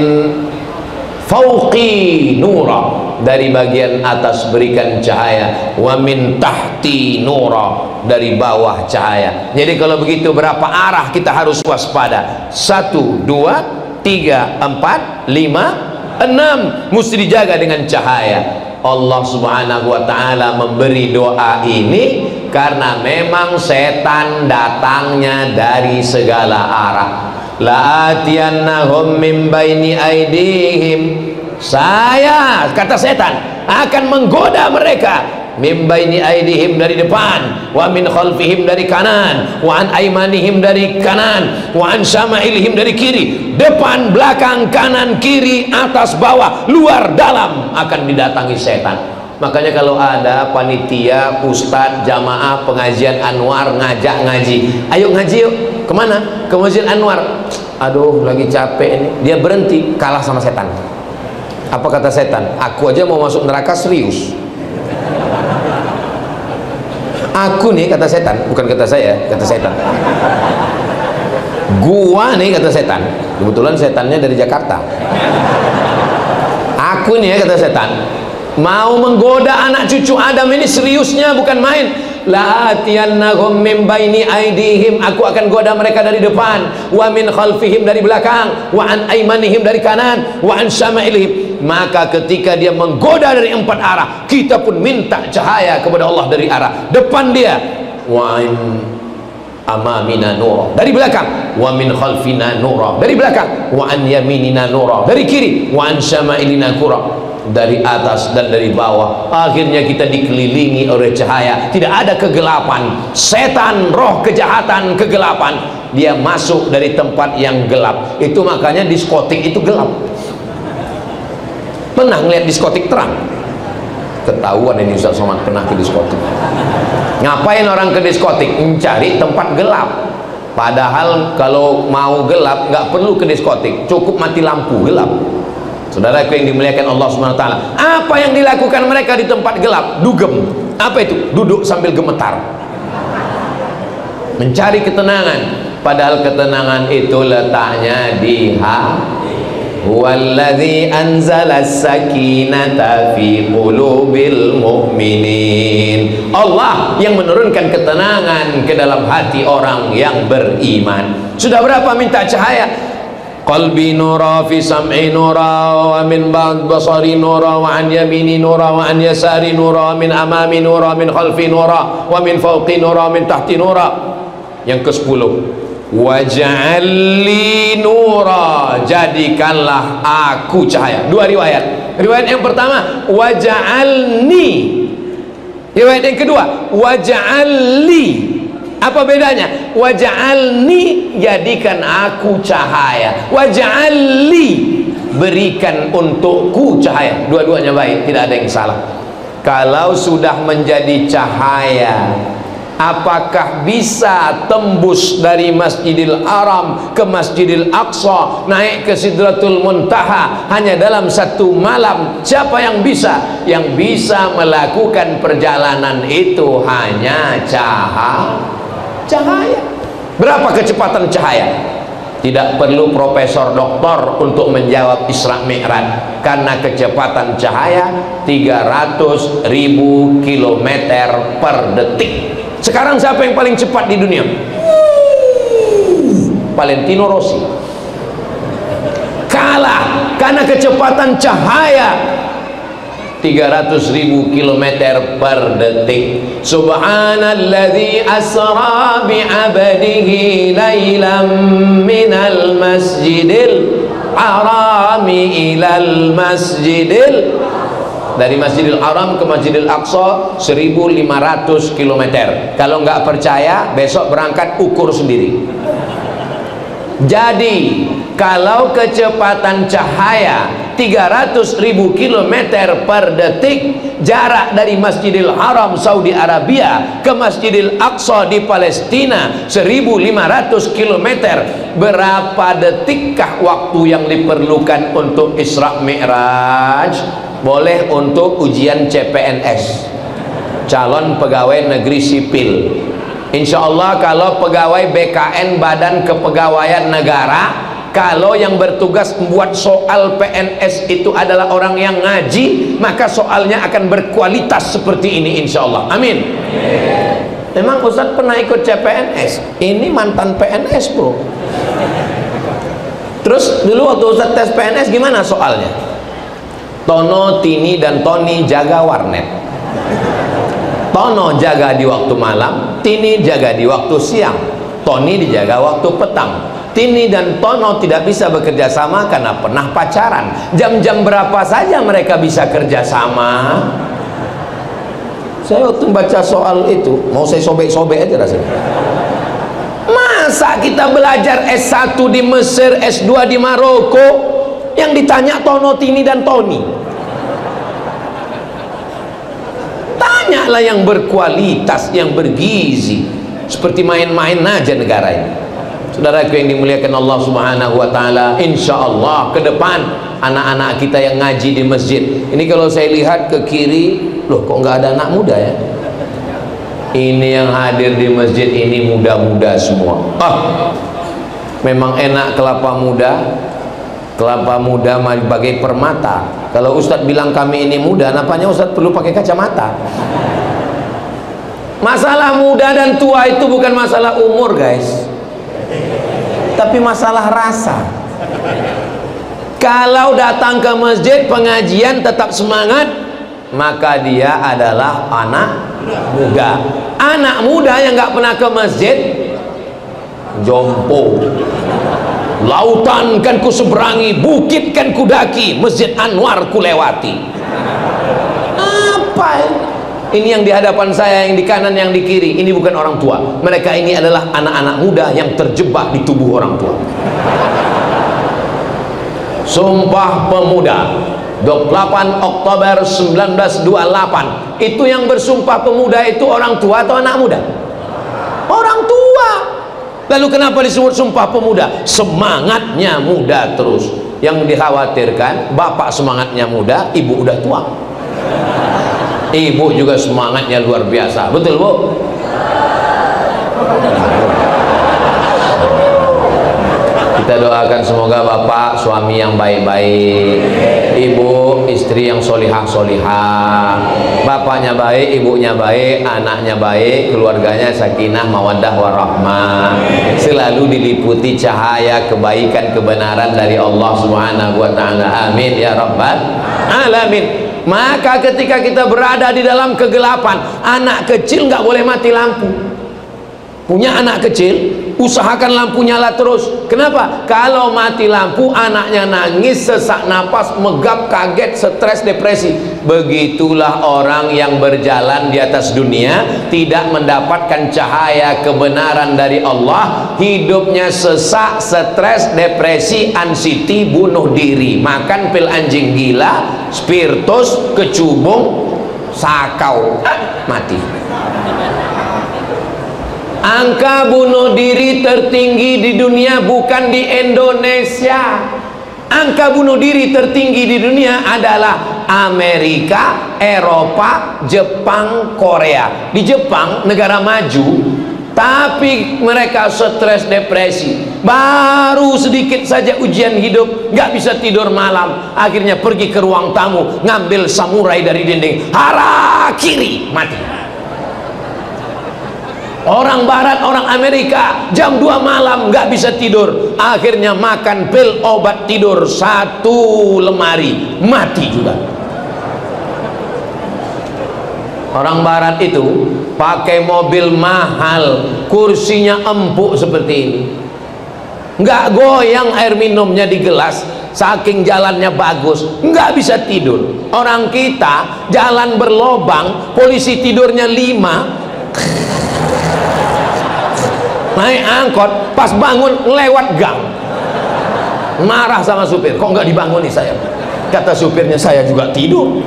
fauqi nura, dari bagian atas berikan cahaya. Wa min tahti nura, dari bawah cahaya. Jadi kalau begitu berapa arah kita harus waspada? 1, 2, 3, 4, 5, 6 mesti dijaga dengan cahaya. Allah Subhanahu wa ta'ala memberi doa ini karena memang setan datangnya dari segala arah. La'atiyannahum min baini aidihim, saya, kata setan, akan menggoda mereka min baini aidihim, dari depan, wa min khalfihim, dari kanan, wa an aimanihim, dari kanan, wa an syama'ilihim, dari kiri. Depan, belakang, kanan, kiri, atas, bawah, luar, dalam akan didatangi setan. Makanya kalau ada panitia, ustadz, jamaah, pengajian Anwar ngajak ngaji, ayo ngaji yuk. Kemana? Ke Masjid Anwar. Aduh lagi capek ini. Dia berhenti, kalah sama setan. Apa kata setan? Aku aja mau masuk neraka serius. Aku nih, kata setan, bukan kata saya, kata setan. Gua nih, kata setan. Kebetulan setannya dari Jakarta. Aku nih, kata setan, mau menggoda anak cucu Adam ini seriusnya, bukan main. La'atiyannahum min baini aidihim, aku akan goda mereka dari depan, wa min khalfihim, dari belakang, wa an aimanihim, dari kanan, wa an syama'ilihim. Maka ketika dia menggoda dari 4 arah, kita pun minta cahaya kepada Allah dari arah depan dia, wa an amamina nura, dari belakang, wa min khalfina nura, dari belakang, wa an yaminina nura, dari kiri, wa an syama'ilina nura, dari atas dan dari bawah. Akhirnya kita dikelilingi oleh cahaya, tidak ada kegelapan. Setan, roh kejahatan, kegelapan, dia masuk dari tempat yang gelap. Itu makanya diskotik itu gelap. Pernah ngeliat diskotik terang? Ketahuan ini Ustaz Somad pernah ke diskotik. Ngapain orang ke diskotik? Mencari tempat gelap. Padahal kalau mau gelap nggak perlu ke diskotik, cukup mati lampu gelap. Saudaraku yang dimuliakan Allah Subhanahu wa taala, apa yang dilakukan mereka di tempat gelap? Dugem. Apa itu? Duduk sambil gemetar, mencari ketenangan. Padahal ketenangan itu letaknya di hati. huwallazi anzalas sakinata fi qulubil mu'minin. Allah yang menurunkan ketenangan ke dalam hati orang yang beriman. Sudah berapa minta cahaya? Qalbi nura, fi sam'i nura, wa min ba'd basari nura, wa an yamini nura, wa an yasari nura, min amami nura, min khalfi nura, wa min fawqi nura, min tahti nura. Yang ke-10, waj'alli nura, jadikanlah aku cahaya. Dua riwayat. Riwayat yang pertama waj'alni, riwayat yang kedua waj'alli. Apa bedanya? Waj'alni, jadikan aku cahaya. Waj'alli, berikan untukku cahaya. Dua-duanya baik, tidak ada yang salah. Kalau sudah menjadi cahaya, apakah bisa tembus dari Masjidil Haram ke Masjidil Aqsa, naik ke Sidratul Muntaha hanya dalam satu malam? Siapa yang bisa? Yang bisa melakukan perjalanan itu hanya cahaya. Berapa kecepatan cahaya? Tidak perlu profesor doktor untuk menjawab Isra Mi'raj, karena kecepatan cahaya 300.000 km per detik. Sekarang siapa yang paling cepat di dunia? Valentino Rossi. Kalah karena kecepatan cahaya 300.000 km per detik. Subhanalladzi asra bi'abdihi laylan minal masjidil harami ilal masjidil, dari Masjidil Haram ke Masjidil Aqsa 1500 km. Kalau nggak percaya, besok berangkat ukur sendiri. Jadi kalau kecepatan cahaya 300.000 km per detik, jarak dari Masjidil Haram Saudi Arabia ke Masjidil Aqsa di Palestina 1500 km, berapa detikkah waktu yang diperlukan untuk Isra Mi'raj? Boleh untuk ujian CPNS, calon pegawai negeri sipil. Insya Allah kalau pegawai BKN, Badan Kepegawaian Negara, kalau yang bertugas membuat soal PNS itu adalah orang yang ngaji, maka soalnya akan berkualitas seperti ini insya Allah. Amin. Memang Ustadz pernah ikut CPNS, ini mantan PNS bro. Terus dulu waktu Ustadz tes PNS gimana soalnya? Tono, Tini, dan Tony jaga warnet. Tono jaga di waktu malam, Tini jaga di waktu siang, Tony dijaga waktu petang. Tini dan Tono tidak bisa bekerja sama karena pernah pacaran. Jam-jam berapa saja mereka bisa kerja sama? Saya waktu baca soal itu, mau saya sobek-sobek aja rasanya. Masa kita belajar S1 di Mesir, S2 di Maroko, yang ditanya Tono, Tini, dan Tony? Tanyalah yang berkualitas, yang bergizi. Seperti main-main aja negara ini. Saudaraku yang dimuliakan Allah Subhanahu wa taala, insya Allah ke depan anak-anak kita yang ngaji di masjid ini, kalau saya lihat ke kiri, loh kok nggak ada anak muda ya? Ini yang hadir di masjid ini muda-muda semua. Memang enak kelapa muda. Kelapa muda bagai permata. Kalau Ustadz bilang kami ini muda, napanya Ustadz perlu pakai kacamata. Masalah muda dan tua itu bukan masalah umur guys, tapi masalah rasa. Kalau datang ke masjid pengajian tetap semangat, maka dia adalah anak muda. Anak muda yang nggak pernah ke masjid, jompo. Lautan kan ku seberangi, bukit kan ku daki, Masjid Anwar ku lewati. Apa ini yang di hadapan saya, yang di kanan, yang di kiri? Ini bukan orang tua, mereka ini adalah anak-anak muda yang terjebak di tubuh orang tua. Sumpah Pemuda 28 Oktober 1928. Itu yang bersumpah pemuda itu orang tua atau anak muda? Orang tua. Lalu kenapa disebut Sumpah Pemuda? Semangatnya muda terus. Yang dikhawatirkan bapak semangatnya muda, ibu udah tua. Ibu juga semangatnya luar biasa. Betul Bu? Kita doakan semoga bapak suami yang baik-baik, ibu istri yang solihah-solihah, bapaknya baik, ibunya baik, anaknya baik, keluarganya sakinah mawaddah warahmah, selalu diliputi cahaya kebaikan kebenaran dari Allah Subhanahu wa taala. Amin ya rabbal alamin. Maka ketika kita berada di dalam kegelapan, anak kecil nggak boleh mati lampu. Punya anak kecil, usahakan lampu nyala terus. Kenapa? Kalau mati lampu, anaknya nangis, sesak napas, megap, kaget, stres, depresi. Begitulah orang yang berjalan di atas dunia, tidak mendapatkan cahaya kebenaran dari Allah, hidupnya sesak, stres, depresi, anxiety, bunuh diri, makan pil anjing gila, spiritus, kecubung, sakau, mati. Angka bunuh diri tertinggi di dunia bukan di Indonesia. Angka bunuh diri tertinggi di dunia adalah Amerika, Eropa, Jepang, Korea. Di Jepang, negara maju, tapi mereka stres, depresi. Baru sedikit saja ujian hidup, nggak bisa tidur malam. Akhirnya pergi ke ruang tamu, ngambil samurai dari dinding, harakiri, mati. Orang barat, orang Amerika jam 2 malam nggak bisa tidur, akhirnya makan pil obat tidur 1 lemari, mati juga. Orang barat itu pakai mobil mahal, kursinya empuk seperti ini, nggak goyang air minumnya di gelas, saking jalannya bagus, nggak bisa tidur. Orang kita jalan berlobang, polisi tidurnya 5, naik angkot, pas bangun lewat gang, marah sama supir, kok nggak dibanguni saya? Kata supirnya, saya juga tidur.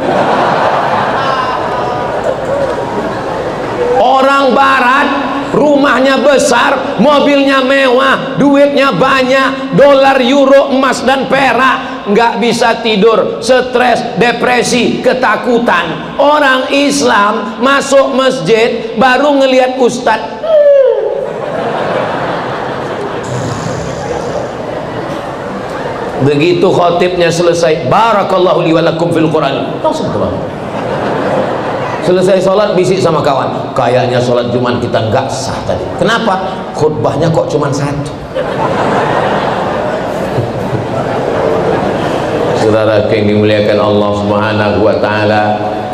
Orang barat rumahnya besar, mobilnya mewah, duitnya banyak, dolar, euro, emas dan perak, nggak bisa tidur, stres, depresi, ketakutan. Orang Islam masuk masjid baru ngelihat ustadz, begitu khotibnya selesai, barakallahu li wa lakum fil Quran, langsung terbang. Selesai sholat bisik sama kawan, kayaknya sholat Jumat kita nggak sah tadi. Kenapa? Khutbahnya kok cuma 1. Saudara yang dimuliakan Allah Subhanahu wa taala,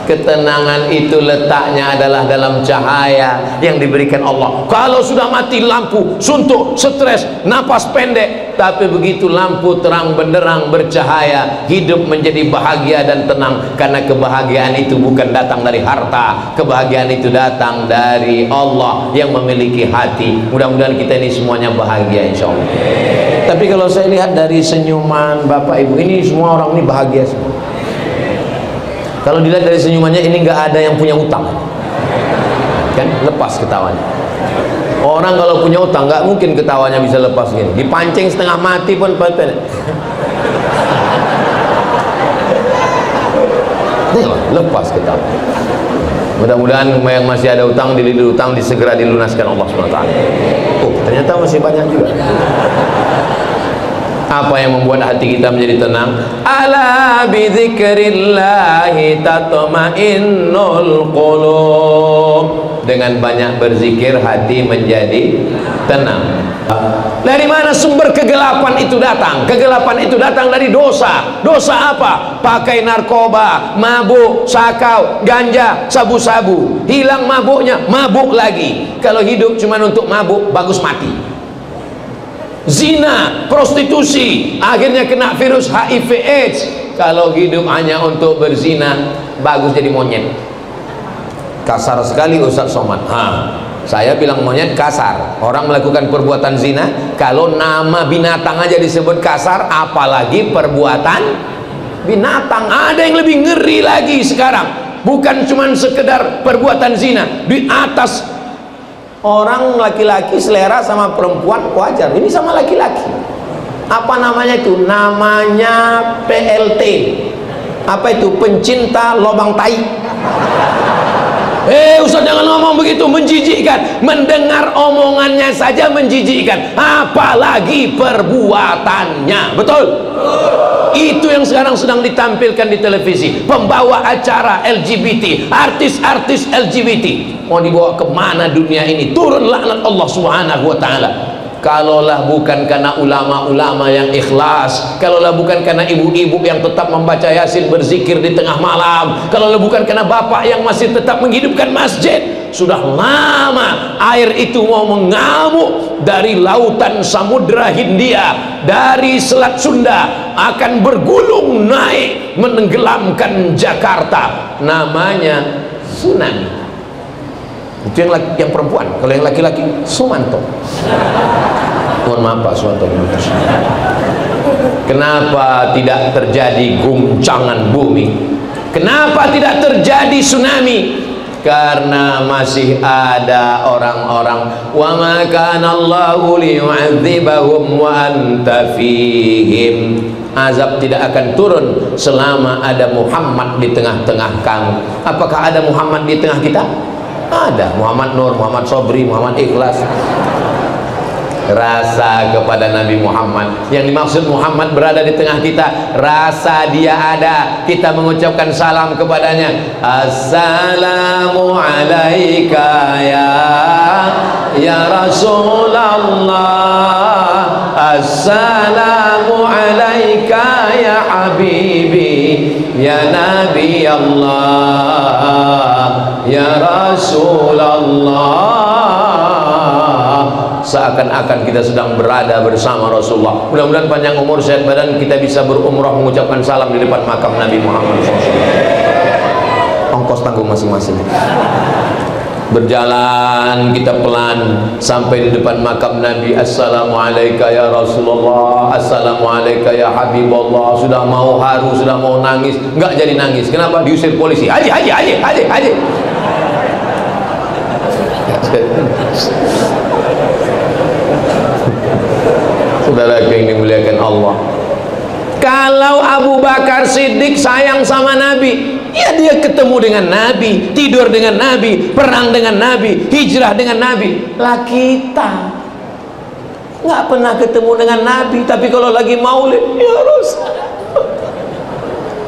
ketenangan itu letaknya adalah dalam cahaya yang diberikan Allah. Kalau sudah mati lampu, suntuk, stres, napas pendek, tapi begitu lampu terang benderang bercahaya, hidup menjadi bahagia dan tenang. Karena kebahagiaan itu bukan datang dari harta, kebahagiaan itu datang dari Allah yang memiliki hati. Mudah-mudahan kita ini semuanya bahagia insya Allah. Tapi kalau saya lihat dari senyuman Bapak Ibu ini, semua orang ini bahagia semua. Kalau dilihat dari senyumannya, ini nggak ada yang punya utang, kan? Lepas ketawanya. Orang kalau punya utang nggak mungkin ketawanya bisa lepas gini. Dipancing setengah mati pun paten. Lepas ketawa. Mudah-mudahan yang masih ada utang, dililit utang, disegera dilunaskan Allah SWT. Oh, ternyata masih banyak juga. Apa yang membuat hati kita menjadi tenang? Ala bi dzikrillahi tatma'innul qulub. Dengan banyak berzikir hati menjadi tenang. Dari mana sumber kegelapan itu datang? Kegelapan itu datang dari dosa. Dosa apa? Pakai narkoba, mabuk, sakau, ganja, sabu-sabu. Hilang mabuknya, mabuk lagi. Kalau hidup cuma untuk mabuk, bagus mati. Zina, prostitusi, akhirnya kena virus HIV/AIDS. Kalau hidup hanya untuk berzina, bagus jadi monyet. Kasar sekali Ustaz Somad. Saya bilang monyet kasar. Orang melakukan perbuatan zina, kalau nama binatang aja disebut kasar, apalagi perbuatan binatang. Ada yang lebih ngeri lagi sekarang. Bukan cuma sekedar perbuatan zina, di atas. Orang laki-laki selera sama perempuan wajar, ini sama laki-laki. Apa namanya itu? Namanya PLT. Apa itu? Pencinta lobang tai. Ustaz jangan ngomong begitu, menjijikkan. Mendengar omongannya saja menjijikkan, apalagi perbuatannya. Betul? Itu yang sekarang sedang ditampilkan di televisi. Pembawa acara LGBT, artis-artis LGBT. Mau dibawa kemana dunia ini? Turun laknat Allah Subhanahu wa ta'ala. Kalaulah bukan karena ulama-ulama yang ikhlas, kalaulah bukan karena ibu-ibu yang tetap membaca Yasin, berzikir di tengah malam, kalaulah bukan karena bapak yang masih tetap menghidupkan masjid, sudah lama air itu mau mengamuk dari lautan Samudra Hindia, dari Selat Sunda, akan bergulung naik menenggelamkan Jakarta. Namanya tsunami. Itu yang perempuan. Kalau yang laki-laki, Sumanto. Mohon maaf Pak Sumanto. Kenapa tidak terjadi guncangan bumi? Kenapa tidak terjadi tsunami? Karena masih ada orang-orang, wa ma kana Allahu liyu'adzibahum wa anta fihim. Azab tidak akan turun selama ada Muhammad di tengah-tengah kamu. Apakah ada Muhammad di tengah kita? Ada. Muhammad Nur, Muhammad Sobri, Muhammad Ikhlas. Rasa kepada Nabi Muhammad. Yang dimaksud Muhammad berada di tengah kita, rasa dia ada. Kita mengucapkan salam kepadanya, assalamu alaika ya Rasulullah, assalamu alaika ya Habibi, ya Nabi Allah, ya Rasulullah. Seakan-akan kita sedang berada bersama Rasulullah. Mudah-mudahan panjang umur, sehat badan, kita bisa berumrah mengucapkan salam di depan makam Nabi Muhammad SAW. Ongkos tanggung masing-masing. Berjalan kita pelan sampai di depan makam Nabi. Assalamualaikum ya Rasulullah, assalamualaikum ya Habibullah. Sudah mau haru, sudah mau nangis, enggak jadi nangis. Kenapa? Diusir polisi. Haji. Saudara yang dimuliakan Allah, kalau Abu Bakar Siddiq sayang sama Nabi, ya dia ketemu dengan Nabi, tidur dengan Nabi, perang dengan Nabi, hijrah dengan Nabi. Lah kita nggak pernah ketemu dengan Nabi, tapi kalau lagi maulid, ya Rasul,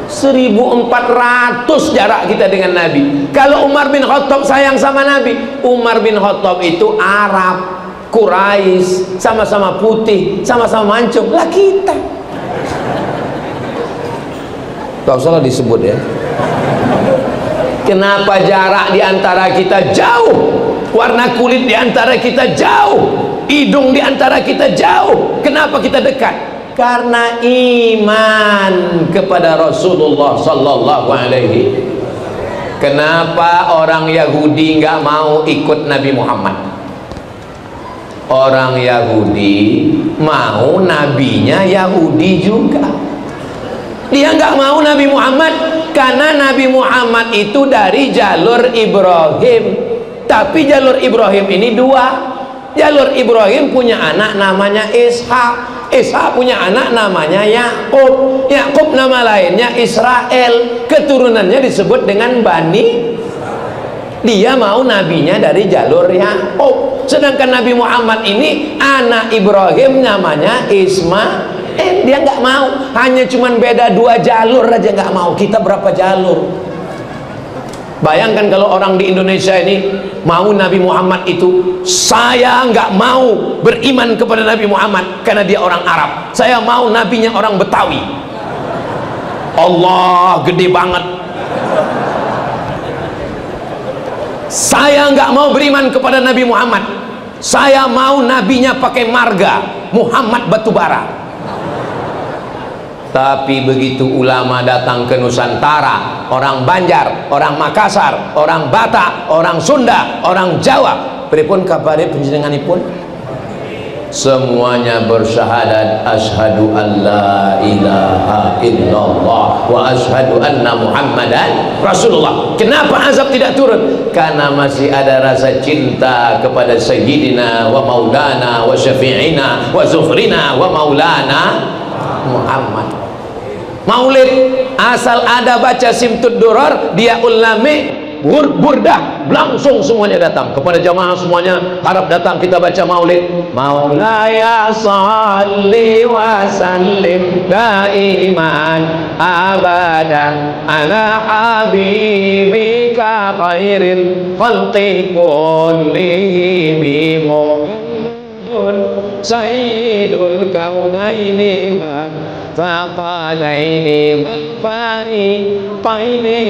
1400 jarak kita dengan Nabi. Kalau Umar bin Khattab sayang sama Nabi, Umar bin Khattab itu Arab, Quraisy, sama-sama putih, sama-sama mancung. Lah kita gak usah disebut ya. Kenapa jarak di antara kita jauh, warna kulit di antara kita jauh, hidung di antara kita jauh? Kenapa kita dekat? Karena iman kepada Rasulullah sallallahu alaihi. Kenapa orang Yahudi nggak mau ikut Nabi Muhammad? Orang Yahudi mau nabinya Yahudi juga. Dia nggak mau Nabi Muhammad karena Nabi Muhammad itu dari jalur Ibrahim. Tapi jalur Ibrahim ini dua. Jalur Ibrahim punya anak namanya Ishak. Ishak punya anak namanya Yakub. Yakub nama lainnya Israel. Keturunannya disebut dengan Bani. Dia mau nabinya dari jalur Yakub. Sedangkan Nabi Muhammad ini anak Ibrahim namanya Ismail. Dia nggak mau. Hanya cuman beda 2 jalur aja nggak mau. Kita berapa jalur? Bayangkan kalau orang di Indonesia ini mau Nabi Muhammad itu, saya nggak mau beriman kepada Nabi Muhammad karena dia orang Arab. Saya mau nabinya orang Betawi. Allah gede banget. Saya nggak mau beriman kepada Nabi Muhammad. Saya mau nabinya pakai marga Muhammad Batubara. Tapi begitu ulama datang ke Nusantara, orang Banjar, orang Makassar, orang Batak, orang Sunda, orang Jawa, pripun kabare panjenenganipun? Semuanya bersyahadat asyhadu an la ilaha illallah wa asyhadu anna Muhammadan Rasulullah. Kenapa azab tidak turun? Karena masih ada rasa cinta kepada Sayyidina wa Maulana wa Syafi'ina wa Zufrina wa Maulana Muhammad. Maulid asal ada baca Simtud Duror, dia ulami, burdah, langsung semuanya datang. Kepada jamaah semuanya, harap datang kita baca maulid. Maulaya salli wa sallim daiman abadan ala habibika khairil khalqi kullihim sayyidul kaunaini wa faqalaini wal fariqaini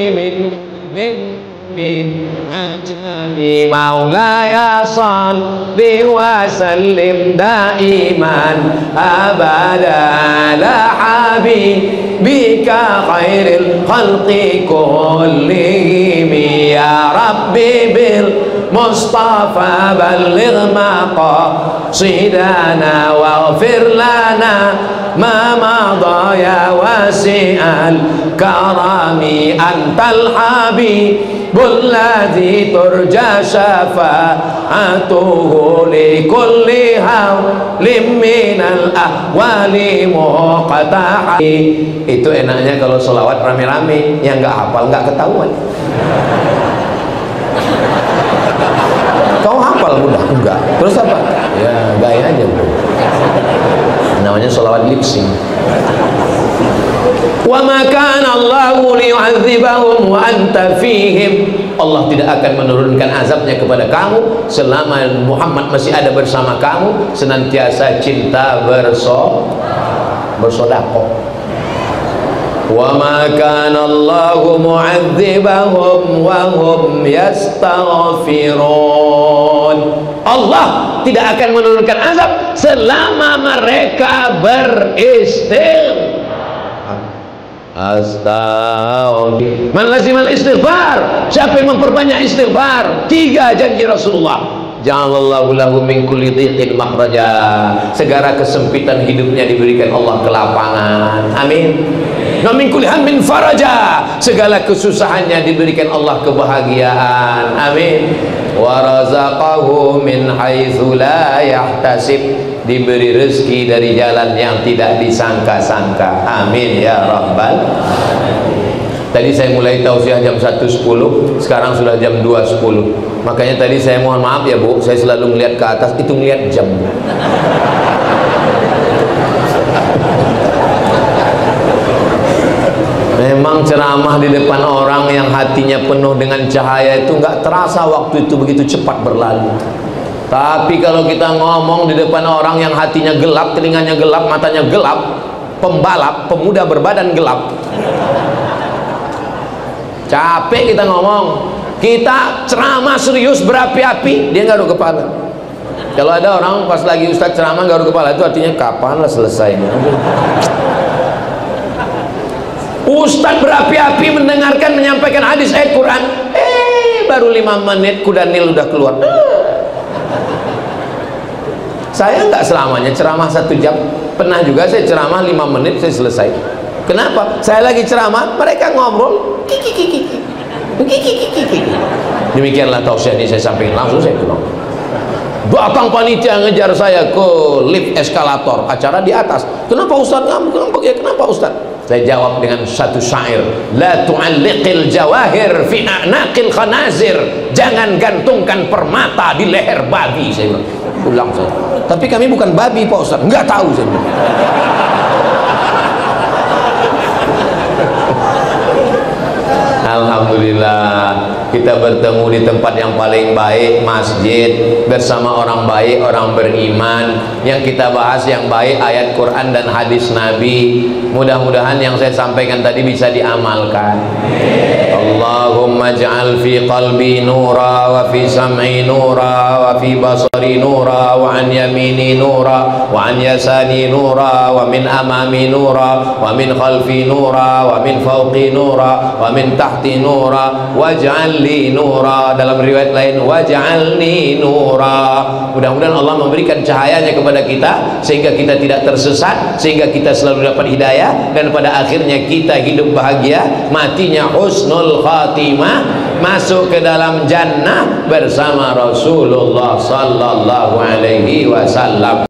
min ajali maulaya salli wa sallim daiman abada ala habibika khairil khalqi kullihim ya rabbi bil Mustafa balligh maqasidana waghfir lana ma madha ya wasi'al karami antal habibul ladzi turja syafa'atuhu li kulli hawlim minal ahwali muqata'i. Itu enaknya kalau selawat rame-rame, yang nggak hafal nggak ketahuan. Kau hafal mudah? Enggak. Terus apa? Ya gaya aja bro. Namanya sholawat lip sync. Wa ma kana Allahu liyu'adzibahum wa anta fihim. Allah tidak akan menurunkan azabnya kepada kamu selama Muhammad masih ada bersama kamu. Senantiasa cinta bersedekah. Wa ma kana Allahu mu'adzibahum wa hum yastaghfirun. Allah tidak akan menurunkan azab selama mereka beristighfar. Astaghfirullah. Man lazimal istighfar, siapa yang memperbanyak istighfar? 3 janji Rasulullah. Ja'alallahu lahu min kulli dhiqin makhraja. Segala kesempitan hidupnya diberikan Allah kelapangan. Amin. Wa min kulli hammin faraja. Segala kesusahannya diberikan Allah kebahagiaan. Amin. Wa razaqahu min haitsu la yahtasib. Diberi rezeki dari jalan yang tidak disangka-sangka. Amin ya rabbal alamin. Tadi saya mulai tausiah jam 1.10, sekarang sudah jam 2.10. Makanya tadi saya mohon maaf ya Bu, saya selalu melihat ke atas, itu melihat jam. Memang ceramah di depan orang yang hatinya penuh dengan cahaya itu nggak terasa waktu itu begitu cepat berlalu. Tapi kalau kita ngomong di depan orang yang hatinya gelap, telinganya gelap, matanya gelap, pembalap, pemuda berbadan gelap, capek kita ngomong. Kita ceramah serius berapi-api, dia garuk kepala. Kalau ada orang pas lagi Ustadz ceramah garuk kepala, itu artinya kapanlah selesainya. Ustadz berapi-api mendengarkan, menyampaikan hadis ayat Quran, baru 5 menit kuda Nil udah keluar. Saya nggak selamanya ceramah 1 jam. Pernah juga saya ceramah 5 menit saya selesai. Kenapa? Saya lagi ceramah, mereka ngobrol. Demikianlah tausiah ini saya sampaikan, langsung saya pulang. Datang panitia ngejar saya ke lift eskalator, acara di atas. Kenapa Ustaz kamu? Kenapa Ustaz? Saya jawab dengan satu syair, la tu'alliqil jawahir fi a'naqil khanazir. Jangan gantungkan permata di leher babi. Saya bilang, ulang saya. Tapi kami bukan babi Pak Ustaz. Enggak tahu saya bilang. Alhamdulillah kita bertemu di tempat yang paling baik, masjid, bersama orang baik, orang beriman. Yang kita bahas yang baik ayat Quran dan hadis Nabi. Mudah-mudahan yang saya sampaikan tadi bisa diamalkan. Allahumma ja'al fi qalbi nura wa fi sam'i nura wa fi basari nura wa an yamini nura wa an yasani nura wa min amami nura wa min khalfi nura wa min fawqi nura wa min tahti nura waj'al li nura. Dalam riwayat lain waj'alni nura. Mudah-mudahan Allah memberikan cahayanya kepada kita sehingga kita tidak tersesat, sehingga kita selalu dapat hidayah, dan pada akhirnya kita hidup bahagia, matinya husnul khatimah, masuk ke dalam jannah bersama Rasulullah sallallahu alaihi wasallam.